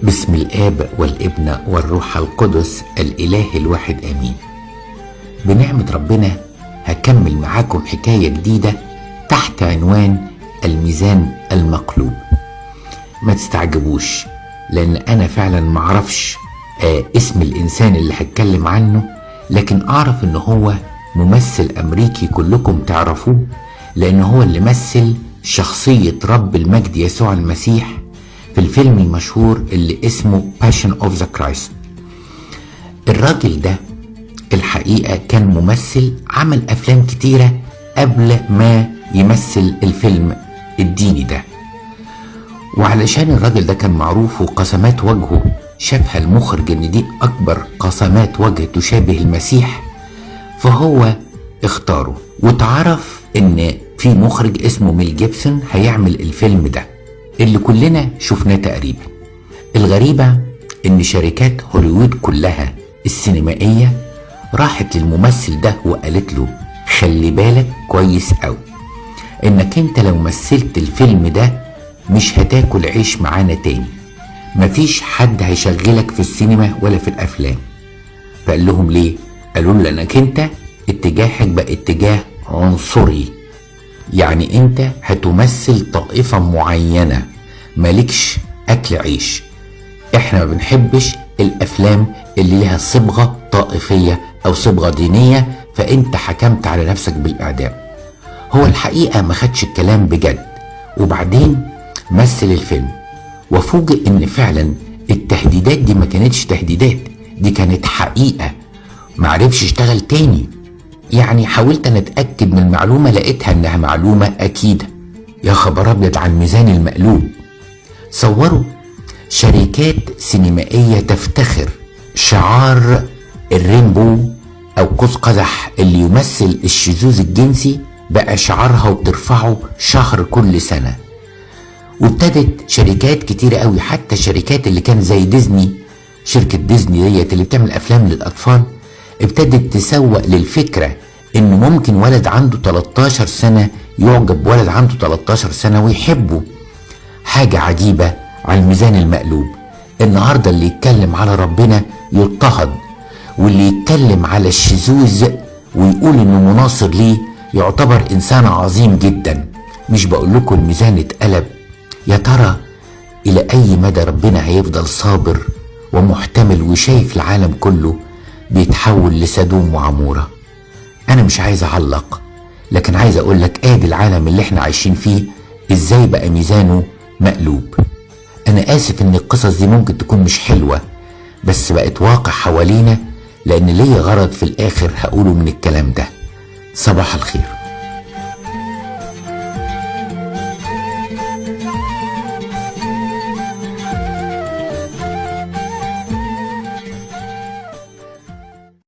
بسم الآب والابن والروح القدس الإله الواحد آمين. بنعمة ربنا هكمل معاكم حكاية جديدة تحت عنوان الميزان المقلوب. ما تستعجبوش لأن أنا فعلا معرفش اسم الإنسان اللي هتكلم عنه، لكن أعرف إنه هو ممثل أمريكي كلكم تعرفوه، لأنه هو اللي مثل شخصية رب المجد يسوع المسيح في الفيلم المشهور اللي اسمه Passion of the Christ. الراجل ده الحقيقة كان ممثل، عمل أفلام كتيرة قبل ما يمثل الفيلم الديني ده، وعلشان الراجل ده كان معروف وقسمات وجهه شافها المخرج ان دي أكبر قسمات وجه تشابه المسيح، فهو اختاره. وتعرف ان في مخرج اسمه ميل جيبسون هيعمل الفيلم ده اللي كلنا شفناه تقريبا. الغريبة ان شركات هوليوود كلها السينمائية راحت للممثل ده وقالت له خلي بالك كويس قوي انك انت لو مثلت الفيلم ده مش هتاكل عيش معانا تاني، مفيش حد هيشغلك في السينما ولا في الافلام. فقال لهم ليه؟ قالوا له لانك انت اتجاهك بقى اتجاه عنصري، يعني انت هتمثل طائفة معينة، مالكش اكل عيش. احنا ما بنحبش الافلام اللي لها صبغة طائفية او صبغة دينية، فانت حكمت على نفسك بالاعدام. هو الحقيقة ما خدش الكلام بجد، وبعدين مثل الفيلم وفوجئ ان فعلا التهديدات دي ما كانتش تهديدات، دي كانت حقيقة. معرفش اشتغل تاني. يعني حاولت ان اتأكد من المعلومة، لقيتها انها معلومة اكيدة. يا خبر ابيض عن ميزان المقلوب. صوروا شركات سينمائية تفتخر شعار الرينبو او قوس قزح اللي يمثل الشذوذ الجنسي بقى شعارها وبترفعه شهر كل سنة. وابتدت شركات كتيرة قوي، حتى الشركات اللي كان زي ديزني، شركة ديزني ديت اللي بتعمل افلام للاطفال، ابتدت تسوق للفكرة ان ممكن ولد عنده 13 سنة يعجب ولد عنده 13 سنة ويحبه. حاجة عجيبة على الميزان المقلوب. النهاردة اللي يتكلم على ربنا يضطهد، واللي يتكلم على الشذوذ ويقول انه مناصر ليه يعتبر انسان عظيم جدا. مش بقول لكم الميزان اتقلب؟ يا ترى الى اي مدى ربنا هيفضل صابر ومحتمل وشايف العالم كله بيتحول لسدوم وعمورة؟ انا مش عايز اعلق، لكن عايز اقول لك ادي العالم اللي احنا عايشين فيه ازاي بقى ميزانه مقلوب. انا اسف ان القصص دي ممكن تكون مش حلوة، بس بقت واقع حوالينا، لان ليا غرض في الاخر هقوله من الكلام ده. صباح الخير.